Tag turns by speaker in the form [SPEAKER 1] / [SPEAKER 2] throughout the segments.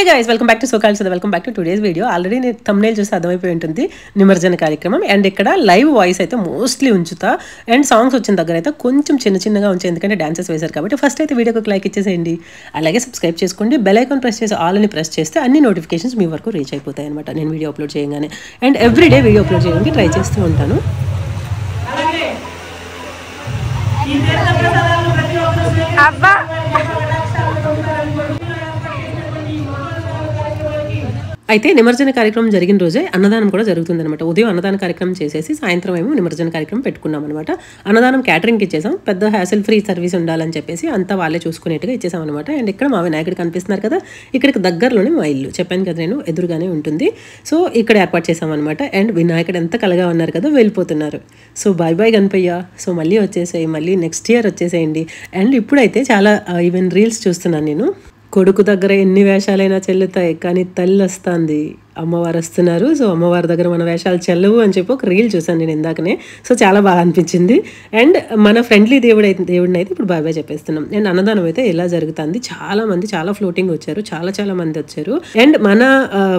[SPEAKER 1] guys, welcome back to Sokal Sada. Welcome back to today's video. Already నేను thumbnail చూసి అర్థమైపోయి ఉంటుంది నిమజ్జన కార్యక్రమం. అండ్ ఇక్కడ లైవ్ వాయిస్ అయితే మోస్ట్లీ ఉంచుతా. అండ్ సాంగ్స్ వచ్చిన దగ్గర అయితే కొంచెం చిన్నగా ఉంచే, ఎందుకంటే డాన్సెస్ వేశారు కాబట్టి. ఫస్ట్ అయితే వీడియోకి ఒక లైక్ ఇచ్చేసేయండి, అలాగే సబ్స్క్రైబ్ చేసుకోండి. బెల్ ఐకాన్ ప్రెస్ చేసి ఆల్ అని ప్రెస్ చేస్తే అన్ని నోటిఫికేషన్స్ మీ వరకు రీచ్ అయిపోతాయి అనమాట నేను వీడియో అప్లోడ్ చేయగానే. అండ్ ఎవ్రీడే వీడియో అప్లోడ్ చేయడానికి ట్రై చేస్తూ ఉంటాను. అయితే నిమజ్జన కార్యక్రమం జరిగిన రోజే అన్నదానం కూడా జరుగుతుంది అనమాట. ఉదయం అన్నదాన కార్యక్రమం చేసేసి సాయంత్రం ఏమో నిమజ్జన కార్యక్రమం పెట్టుకున్నాం అనమాట. అన్నదానం క్యాటరింగ్కి ఇచ్చేసాం, పెద్ద హ్యాసిల్ ఫ్రీ సర్వీస్ ఉండాలని చెప్పేసి అంతా వాళ్ళే చూసుకునేట్టుగా ఇచ్చేసాం అనమాట. అండ్ ఇక్కడ మా వినాయకుడు కనిపిస్తున్నారు కదా, ఇక్కడికి దగ్గరలోనే మా ఇల్లు, చెప్పాను కదా నేను, ఎదురుగానే ఉంటుంది. సో ఇక్కడ ఏర్పాటు చేసాం అనమాట. అండ్ వినాయకుడు ఎంత కలగా ఉన్నారు కదా, వెళ్ళిపోతున్నారు. So bye bye Ganapayya, so మళ్ళీ వచ్చేసాయి, మళ్ళీ నెక్స్ట్ ఇయర్ వచ్చేసేయండి. అండ్ ఇప్పుడైతే చాలా ఈవెన్ రీల్స్ చూస్తున్నాను నేను. కొడుకు దగ్గర ఎన్ని వేషాలైనా చెల్లుతాయి, కానీ తల్లి వస్తుంది, అమ్మవారు వస్తున్నారు, సో అమ్మవారి దగ్గర మన వేషాలు చెల్లవు అని చెప్పి ఒక రీల్ చూసాను నేను ఇందాకనే. సో చాలా బాగా అనిపించింది. అండ్ మన ఫ్రెండ్లీ దేవుడిని అయితే ఇప్పుడు బాయ్ బాయ్ చెప్పేస్తున్నాం. అండ్ అన్నదానం అయితే ఎలా జరుగుతుంది, చాలా ఫ్లోటింగ్ వచ్చారు, చాలా మంది వచ్చారు. అండ్ మన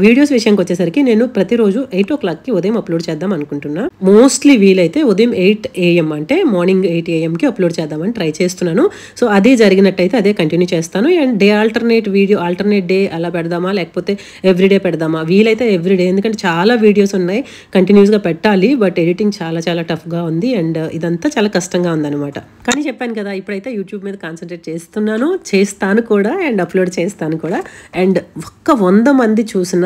[SPEAKER 1] వీడియోస్ విషయానికి వచ్చేసరికి నేను ప్రతిరోజు 8 o'clockకి ఉదయం అప్లోడ్ చేద్దాం అనుకుంటున్నా. మోస్ట్లీ వీలైతే ఉదయం 8 AM అంటే మార్నింగ్ 8 AMకి అప్లోడ్ చేద్దామని ట్రై చేస్తున్నాను. సో అదే జరిగినట్టయితే అదే కంటిన్యూ చేస్తాను. అండ్ డే ఆల్టర్నేట్ డే అలా పెడదామా, లేకపోతే ఎవ్రీడే పెడదామా? వీలైతే ఎవ్రీడే, ఎందుకంటే చాలా వీడియోస్ ఉన్నాయి, కంటిన్యూస్గా పెట్టాలి. బట్ ఎడిటింగ్ చాలా టఫ్గా ఉంది. అండ్ ఇదంతా చాలా కష్టంగా ఉందన్నమాట. కానీ చెప్పాను కదా, ఇప్పుడైతే యూట్యూబ్ మీద కాన్సన్ట్రేట్ చేస్తాను కూడా, అండ్ అప్లోడ్ చేస్తాను కూడా. అండ్ 100 మంది చూసిన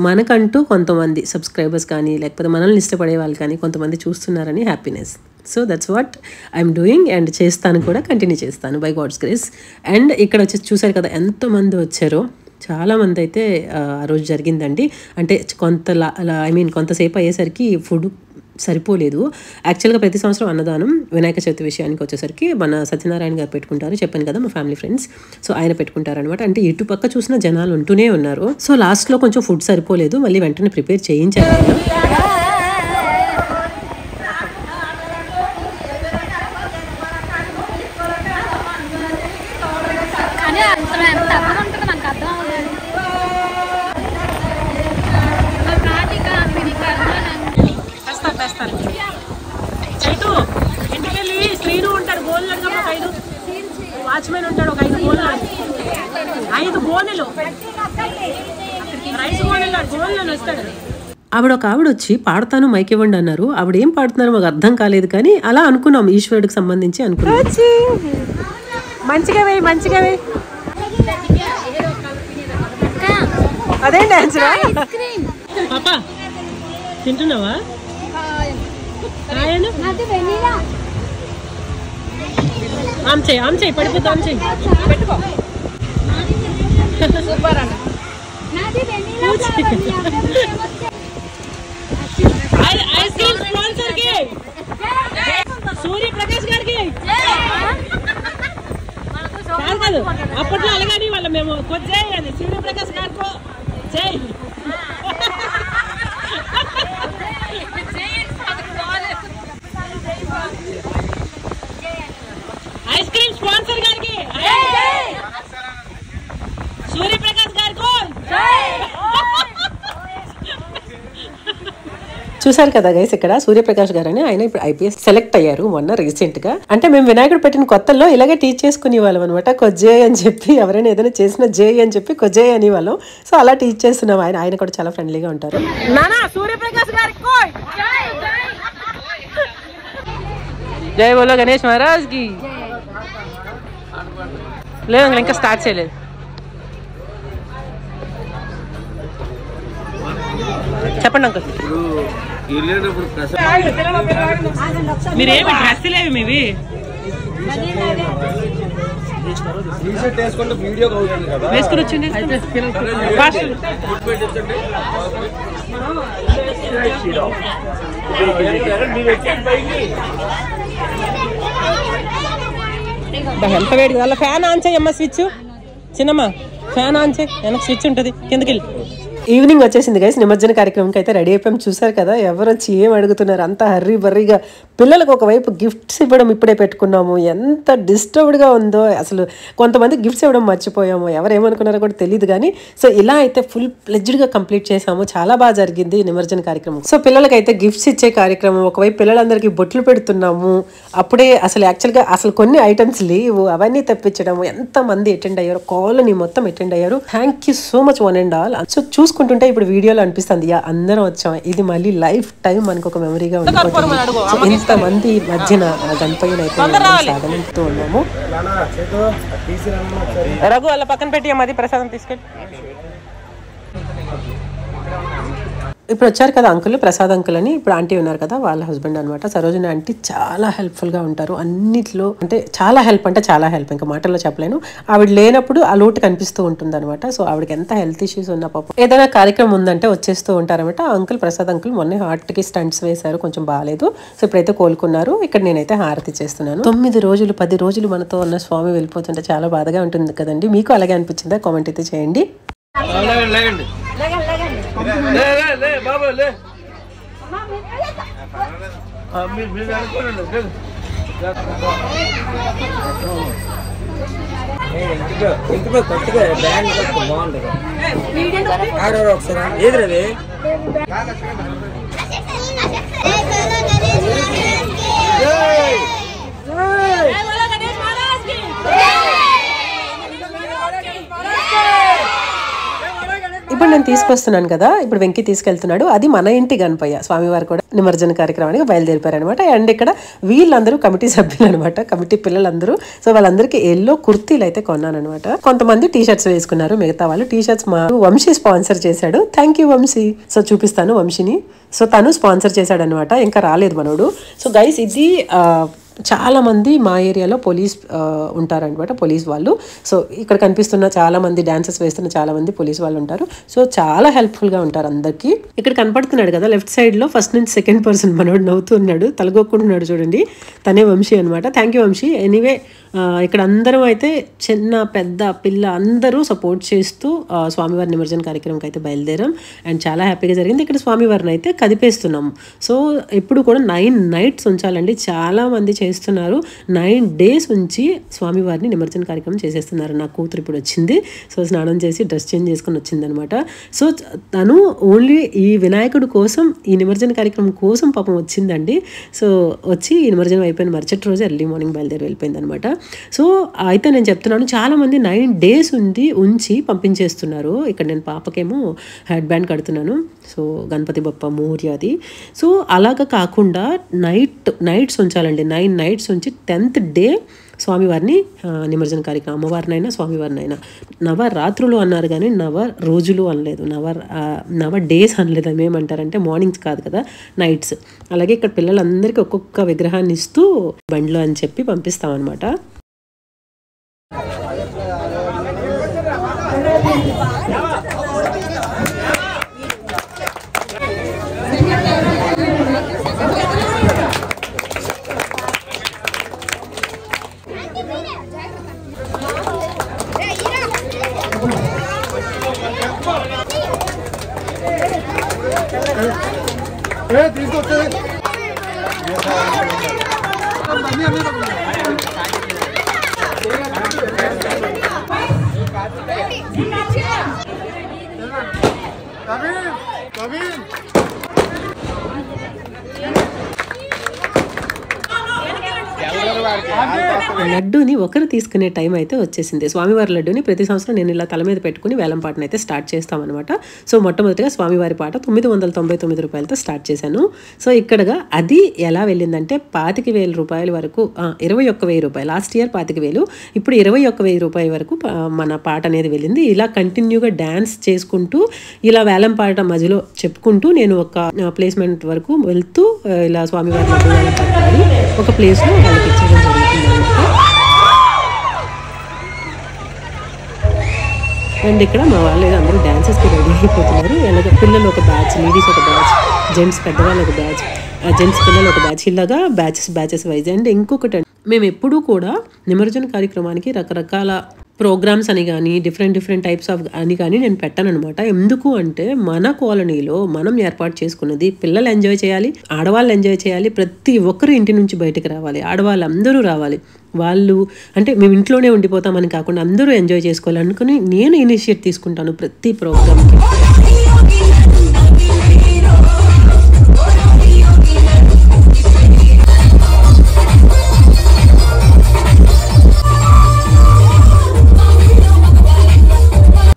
[SPEAKER 1] మనకంటూ కొంతమంది సబ్స్క్రైబర్స్ కానీ, లేకపోతే మనల్ని ఇష్టపడే వాళ్ళు కానీ కొంతమంది చూస్తున్నారని happiness. So that's what I'm doing. And చేస్తాను కూడా, కంటిన్యూ చేస్తాను బై గాడ్స్ గ్రేస్. అండ్ ఇక్కడ వచ్చి చూసారు కదా ఎంతమంది వచ్చారో, చాలామంది అయితే ఆ రోజు జరిగిందండి. అంటే కొంతసేపు అయ్యేసరికి ఫుడ్ సరిపోలేదు. యాక్చువల్గా ప్రతి సంవత్సరం అన్నదానం వినాయక చవితి విషయానికి వచ్చేసరికి మన సత్యనారాయణ గారు పెట్టుకుంటారు, చెప్పాను కదా మా ఫ్యామిలీ ఫ్రెండ్స్. సో ఆయన పెట్టుకుంటారు అనమాట. అంటే ఇటుపక్క చూసిన జనాలు ఉంటూనే ఉన్నారు. సో లాస్ట్లో కొంచెం ఫుడ్ సరిపోలేదు, మళ్ళీ వెంటనే ప్రిపేర్ చేయించారు ఆయన.
[SPEAKER 2] వాచ్మెన్ ఉంటాడు, ఒక 5 గోనెలు రైస్ గోనెలు వస్తాడు.
[SPEAKER 1] ఆవిడ వచ్చి పాడతాను మైక్ ఇవ్వండి అన్నారు. ఆవిడ ఏం పాడుతున్నారో మాకు అర్థం కాలేదు, కానీ అలా అనుకున్నాం, ఈశ్వరుడికి సంబంధించి అనుకున్నాం. మంచిగా వేయి అదే డాన్స్.
[SPEAKER 2] పాపా తింటున్నావా? ఆమ్ చేయి పడిపోతా, ఆమ్ చేయి పెట్టుకో. సూపర్ అన్న. ఐస్ క్రీమ్ స్పాన్సర్ కి సూర్యప్రకాష్ గారికి కాదు, అప్పట్లో అలాగని వాళ్ళ మేము కొద్ది అది సూర్యప్రకాష్ గారికి జై. ఐస్ క్రీమ్ స్పాన్సర్ గారికి సూర్యప్రకాష్ గారికి.
[SPEAKER 1] చూసారు కదా గైస్, ఇక్కడ సూర్యప్రకాష్ గారు అని ఆయన ఇప్పుడు IPS సెలెక్ట్ అయ్యారు మొన్న రీసెంట్ గా. అంటే మేము వినాయకుడు పెట్టిన కొత్తల్లో ఇలాగే టీచ్ చేసుకునే వాళ్ళం అనమాట. కొజ్జేయ్ అని చెప్పి, ఎవరైనా ఏదైనా చేసిన జేయ్ అని చెప్పి కొజ్జేయ్ అని వాళ్ళం. సో అలా టీచ్ చేస్తున్నాం. ఆయన కూడా చాలా ఫ్రెండ్లీగా ఉంటారు.
[SPEAKER 2] సూర్యప్రకాష్ గారికి
[SPEAKER 1] జై బోలో గణేష్ మహారాజ్ కి. లేదు ఇంకా స్టార్ట్ చేయలేదు. చెప్పండి అంకుల్.
[SPEAKER 2] మీరేమి డ్రెస్సులేవి మీవి? వేసుకుని వచ్చింది.
[SPEAKER 1] ఎంత వేడి కదా. ఫ్యాన్ ఆన్ చేయమ్మా, స్విచ్ చిన్నమ్మా, ఫ్యాన్ ఆన్ చేయి, వెనక్కి స్విచ్ ఉంటుంది, కిందకి వెళ్ళి. ఈవినింగ్ వచ్చేసింది గైస్, నిమజ్జన కార్యక్రమంకి అయితే రెడీ అయిపోయాం. చూసారు కదా ఎవరు వచ్చి ఏం అడుగుతున్నారు, అంతా హర్రీ బర్రీగా. పిల్లలకు ఒకవైపు గిఫ్ట్స్ ఇవ్వడం ఇప్పుడే పెట్టుకున్నాము, ఎంత డిస్టర్బ్డ్గా ఉందో అసలు. కొంతమంది గిఫ్ట్స్ ఇవ్వడం మర్చిపోయాము, ఎవరేమనుకున్నారో కూడా తెలియదు. కానీ సో ఇలా అయితే ఫుల్ ప్లెడ్జ్డ్గా కంప్లీట్ చేసాము. చాలా బాగా జరిగింది నిమజ్జన కార్యక్రమం. సో పిల్లలకైతే గిఫ్ట్స్ ఇచ్చే కార్యక్రమం, ఒకవైపు పిల్లలందరికీ బొట్లు పెడుతున్నాము. అప్పుడే యాక్చువల్గా కొన్ని ఐటమ్స్ లేవు, అవన్నీ తెప్పించడం. ఎంతమంది అటెండ్ అయ్యారు, కాలనీ మొత్తం అటెండ్ అయ్యారు. Thank you so much one and all. So చూసుకుంటుంటే ఇప్పుడు వీడియోలో అనిపిస్తుంది అందరం వచ్చాం, ఇది మళ్ళీ లైఫ్ టైం మనకు ఒక మెమరీగా ఉంటుంది. ఇంతమంది మధ్యన గణపయ్యను అయితే సాధనతో ఉన్నాము.
[SPEAKER 2] రఘు అలా పక్కన పెట్టి అది ప్రసాదం తీసుకెళ్ళి.
[SPEAKER 1] ఇప్పుడు వచ్చారు కదా అంకుల్, ప్రసాద్ అంకుల్ అని. ఇప్పుడు ఆంటీ ఉన్నారు కదా, వాళ్ళ హస్బెండ్ అనమాట. సరోజిని ఆంటీ చాలా హెల్ప్ఫుల్గా ఉంటారు అన్నిట్లో. అంటే చాలా హెల్ప్, ఇంకా మాటల్లో చెప్పలేను. ఆవిడ లేనప్పుడు ఆ లోటు కనిపిస్తూ ఉంటుంది అనమాట. సో ఆవిడకి ఎంత హెల్త్ ఇష్యూస్ ఉన్న పాపం, ఏదైనా కార్యక్రమం ఉందంటే వచ్చేస్తూ ఉంటారనమాట. అంకుల్ ప్రసాద్ అంకుల్ మొన్న హార్ట్కి స్టంట్స్ వేశారు, కొంచెం బాగాలేదు. సో ఇప్పుడైతే కోలుకున్నారు. ఇక్కడ నేనైతే హారతి చేస్తున్నాను. 9 రోజులు 10 రోజులు మనతో ఉన్న స్వామి వెళ్ళిపోతుంటే చాలా బాధగా ఉంటుంది కదండి. మీకు అలాగే అనిపించిందా? కామెంట్ అయితే చేయండి.
[SPEAKER 3] ఏది
[SPEAKER 1] ఇప్పుడు నేను తీసుకొస్తున్నాను కదా, ఇప్పుడు వెంకీ తీసుకెళ్తున్నాడు. అది మన ఇంటి గణపయ్య. స్వామివారు కూడా నిమజ్జన కార్యక్రమానికి బయలుదేరిపారు అనమాట. అండ్ ఇక్కడ వీళ్ళందరూ కమిటీ సభ్యులు అనమాట, కమిటీ పిల్లలందరూ. సో వాళ్ళందరికీ ఎల్లో కుర్తీలు అయితే కొన్నాను అనమాట. కొంతమంది టీ షర్ట్స్ వేసుకున్నారు, మిగతా వాళ్ళు టీ షర్ట్స్ మా వంశీ స్పాన్సర్ చేశాడు. Thank you Vamshi. సో చూపిస్తాను వంశీని. సో తను స్పాన్సర్ చేశాడు అనమాట, ఇంకా రాలేదు మనోడు. సో గైస్ ఇది చాలా మంది మా ఏరియాలో పోలీస్ ఉంటారనమాట, పోలీస్ వాళ్ళు. సో ఇక్కడ కనిపిస్తున్న చాలా మంది డాన్సెస్ వేస్తున్న చాలా మంది పోలీస్ వాళ్ళు ఉంటారు. సో చాలా హెల్ప్ఫుల్గా ఉంటారు అందరికీ. ఇక్కడ కనపడుతున్నాడు కదా లెఫ్ట్ సైడ్లో ఫస్ట్ నుంచి సెకండ్ పర్సన్ మనోడు నవ్వుతున్నాడు, తలగొక్కుంటున్నాడు చూడండి, తనే వంశీ అనమాట. Thank you Vamsi. ఎనీవే ఇక్కడ అందరం అయితే చిన్న పెద్ద పిల్ల అందరూ సపోర్ట్ చేస్తూ స్వామివారి నిమజ్జన కార్యక్రమంకి అయితే బయలుదేరాం. అండ్ చాలా హ్యాపీగా జరిగింది. ఇక్కడ స్వామివారిని అయితే కదిపేస్తున్నాము. సో ఎప్పుడు కూడా 9 nights ఉంచాలండి. చాలామంది చేస్తున్నారు, 9 days ఉంచి స్వామివారిని నిమజ్జన కార్యక్రమం చేసేస్తున్నారు. నా కూతురు ఇప్పుడు వచ్చింది, సో స్నానం చేసి డ్రెస్ చేంజ్ చేసుకొని వచ్చిందనమాట. సో తను ఓన్లీ ఈ వినాయకుడి కోసం, ఈ నిమజ్జన కార్యక్రమం కోసం పాపం వచ్చిందండి. సో వచ్చి ఈ నిమజ్జనం అయిపోయిన మరుసటి రోజు ఎర్లీ మార్నింగ్ బయలుదేరి వెళ్ళిపోయింది అనమాట. సో అయితే నేను చెప్తున్నాను, చాలామంది 9 days ఉంచి పంపించేస్తున్నారు. ఇక్కడ నేను పాపకేమో హెడ్ బ్యాండ్ కడుతున్నాను. సో గణపతి బప్ప మోర్యాది. సో అలాగా కాకుండా నైట్స్ ఉంచాలండి. 9 nights ఉంచి 10th day స్వామివారిని నిమజ్జన కార్యక్రమం, అమ్మవారినైనా స్వామివారినైనా. నవరాత్రులు అన్నారు కానీ రోజులు అనలేదు, నవ డేస్ అనలేదు. ఏమంటారంటే మార్నింగ్స్ కాదు కదా, నైట్స్. అలాగే ఇక్కడ పిల్లలందరికీ ఒక్కొక్క విగ్రహాన్ని ఇస్తూ బండ్లో అని చెప్పి పంపిస్తాం అనమాట. లడ్డూని ఒకరు తీసుకునే టైం అయితే వచ్చేసింది. స్వామివారి లడ్డూని ప్రతి సంవత్సరం నేను ఇలా తల మీద పెట్టుకుని వేలం పాటను అయితే స్టార్ట్ చేస్తామన్నమాట. సో మొట్టమొదటిగా స్వామివారి పాట 999 రూపాయలతో స్టార్ట్ చేశాను. సో ఇక్కడగా అది ఎలా వెళ్ళిందంటే 25,000 రూపాయల వరకు, 21,000 రూపాయలు. లాస్ట్ ఇయర్ 25,000, ఇప్పుడు 21,000 రూపాయల వరకు మన పాట అనేది వెళ్ళింది. ఇలా కంటిన్యూగా డ్యాన్స్ చేసుకుంటూ ఇలా వేలం పాట మధ్యలో చెప్పుకుంటూ నేను ఒక ప్లేస్మెంట్ వరకు వెళ్తూ ఇలా స్వామివారి లడ్డూ వేలం పాట పాడి ఒక ప్లేస్లో వాళ్ళకి ఇచ్చడం జరుగుతుంది. అండ్ ఇక్కడ మా వాళ్ళు అందరూ డాన్సెస్కి రెడీ అయిపోతున్నారు. ఎలాగ పిల్లలు ఒక బ్యాచ్, లేడీస్ ఒక బ్యాచ్, జెంట్స్ పెద్దవాళ్ళు ఒక బ్యాచ్, జెంట్స్ పిల్లలు ఒక బ్యాచ్, ఇలాగా బ్యాచెస్ వైజ్. అండ్ ఇంకొకటి, మేము ఎప్పుడూ కూడా నిమజ్జన కార్యక్రమానికి రకరకాల ప్రోగ్రామ్స్ అని కానీ డిఫరెంట్ టైప్స్ ఆఫ్ అని కానీ నేను పెట్టాను అనమాట. ఎందుకు అంటే మన కాలనీలో మనం ఏర్పాటు చేసుకున్నది పిల్లలు ఎంజాయ్ చేయాలి, ఆడవాళ్ళు ఎంజాయ్ చేయాలి, ప్రతి ఒక్కరు ఇంటి నుంచి బయటకు రావాలి, ఆడవాళ్ళందరూ రావాలి. వాళ్ళు అంటే మేము ఇంట్లోనే ఉండిపోతామని కాకుండా అందరూ ఎంజాయ్ చేసుకోవాలి అనుకుని నేను ఇనిషియేట్ తీసుకుంటాను ప్రతి ప్రోగ్రామ్కి.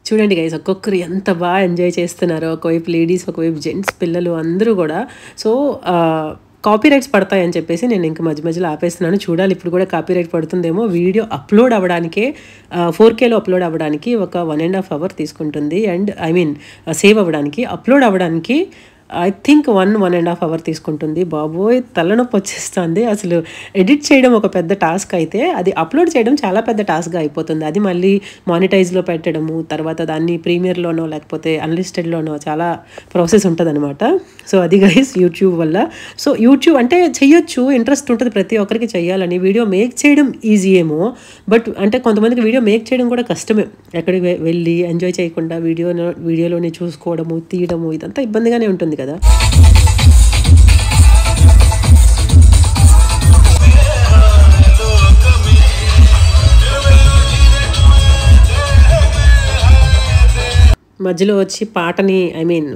[SPEAKER 1] చూడండి గైస్, ఒక్కొక్కరు ఎంత బాగా ఎంజాయ్ చేస్తున్నారో, ఒకవైపు లేడీస్, ఒకవైపు జెంట్స్, పిల్లలు అందరూ కూడా. సో కాపీరైట్స్ పడతాయని చెప్పేసి నేను ఇంకా మధ్యలో ఆపేస్తున్నాను. చూడాలి ఇప్పుడు కూడా కాపీరైట్ పడుతుందేమో. వీడియో అప్లోడ్ అవ్వడానికే 4Kలో అప్లోడ్ అవ్వడానికి ఒక 1.5 hour తీసుకుంటుంది. అండ్ సేవ్ అవ్వడానికి, అప్లోడ్ అవ్వడానికి ఐ థింక్ 1.5 hour తీసుకుంటుంది. బాబోయ్ తలనొప్పి వచ్చేస్తుంది. అసలు ఎడిట్ చేయడం ఒక పెద్ద టాస్క్ అయితే అది అప్లోడ్ చేయడం చాలా పెద్ద టాస్క్గా అయిపోతుంది. అది మళ్ళీ మానిటైజ్లో పెట్టడము, తర్వాత దాన్ని ప్రీమియర్లోనో లేకపోతే అన్లిస్టెడ్లోనో చాలా ప్రాసెస్ ఉంటుంది అనమాట. సో అది గైస్ యూట్యూబ్ వల్ల. సో యూట్యూబ్ అంటే చెయ్యొచ్చు, ఇంట్రెస్ట్ ఉంటుంది ప్రతి ఒక్కరికి చెయ్యాలని. వీడియో మేక్ చేయడం ఈజీ ఏమో, బట్ అంటే కొంతమందికి వీడియో మేక్ చేయడం కూడా కష్టమే. ఎక్కడికి వెళ్ళి ఎంజాయ్ చేయకుండా వీడియోలోనే చూసుకోవడము, తీయడము ఇదంతా ఇబ్బందిగానే ఉంటుంది కదా. మధ్యలో వచ్చి పాటని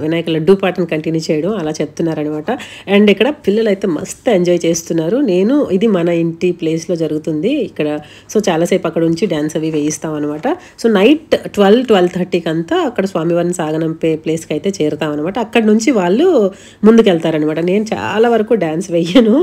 [SPEAKER 1] వినాయక లడ్డూ పాటని కంటిన్యూ చేయడం అలా చెప్తున్నారనమాట. అండ్ ఇక్కడ పిల్లలు అయితే మస్తు ఎంజాయ్ చేస్తున్నారు. ఇది మన ఇంటి ప్లేస్లో జరుగుతుంది ఇక్కడ. సో చాలాసేపు అక్కడ ఉంచి డ్యాన్స్ అవి వేయిస్తాం అనమాట. సో నైట్ 12-12:30కి అంతా అక్కడ స్వామివారిని సాగనంపే ప్లేస్కి అయితే చేరుతాం అనమాట. అక్కడ నుంచి వాళ్ళు ముందుకెళ్తారనమాట. నేను చాలా వరకు డ్యాన్స్ వేయను,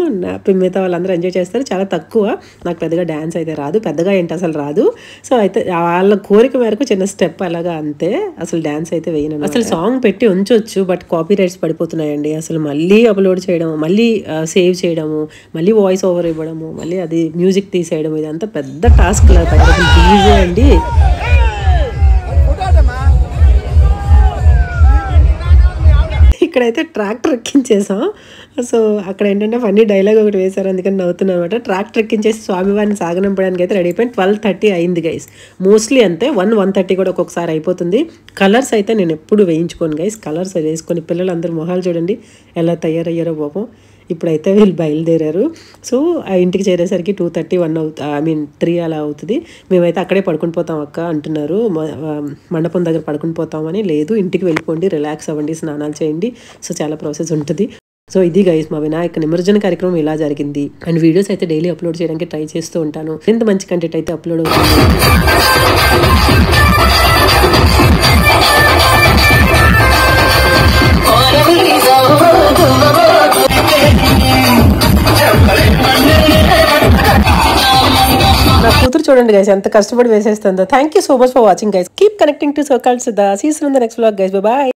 [SPEAKER 1] మిగతా వాళ్ళందరూ ఎంజాయ్ చేస్తారు. చాలా తక్కువ, నాకు పెద్దగా డ్యాన్స్ అయితే రాదు, పెద్దగా ఏంటి అసలు రాదు. సో అయితే వాళ్ళ కోరిక మేరకు చిన్న స్టెప్ అలాగా అంతే, అసలు డాన్స్ అయితే వేయను. అసలు సాంగ్ పెట్టి ఉంచొచ్చు, బట్ కాపీ రైట్స్ పడిపోతున్నాయండి. అసలు మళ్ళీ అప్లోడ్ చేయడం, మళ్ళీ సేవ్ చేయడము, మళ్ళీ వాయిస్ ఓవర్ ఇవ్వడము, మళ్ళీ అది మ్యూజిక్ తీసేయడం, ఇదంతా పెద్ద టాస్క్ లాగా ఈజీ అండి. ఇక్కడైతే ట్రాక్టర్ ఎక్కించేసాం. సో అక్కడ ఏంటంటే ఫన్నీ డైలాగ్ ఒకటి వేశారు, అందుకని నవ్వుతున్నాను అనమాట. ట్రాక్టర్ ఎక్కించేసి స్వామివారిని సాగనంపడానికి అయితే రెడీ అయిపోయింది. 12:30 అయింది గైస్. మోస్ట్లీ అంతే, 1-1:30 కూడా ఒక్కొక్కసారి అయిపోతుంది. కలర్స్ అయితే నేను ఎప్పుడు వేయించుకోను గైస్. కలర్స్ వేసుకొని పిల్లలందరూ మొహాలు చూడండి ఎలా తయారయ్యారో పాపం. ఇప్పుడైతే వీళ్ళు బయలుదేరారు. సో ఆ ఇంటికి చేరేసరికి 2:30, 1 3 అలా అవుతుంది. మేమైతే అక్కడే పడుకుని పోతాం అక్క అంటున్నారు. మండపం దగ్గర పడుకుని పోతామని. లేదు, ఇంటికి వెళ్ళిపోండి, రిలాక్స్ అవ్వండి, స్నానాలు చేయండి. సో చాలా ప్రాసెస్ ఉంటుంది. సో ఇది గైస్ మా వినాయక నిమజ్జన కార్యక్రమం ఇలా జరిగింది. అండ్ వీడియోస్ అయితే డైలీ అప్లోడ్ చేయడానికి ట్రై చేస్తూ ఉంటాను. ఎంత మంచి కంటెంట్ అయితే అప్లోడ్ అవుతుంది. నా కూతురు చూడండి గైస్ ఎంత కష్టపడి వేసేస్తుందో. Thank you so much for watching guys. Keep connecting to circle Sudha. See you in the next vlog guys. Bye by.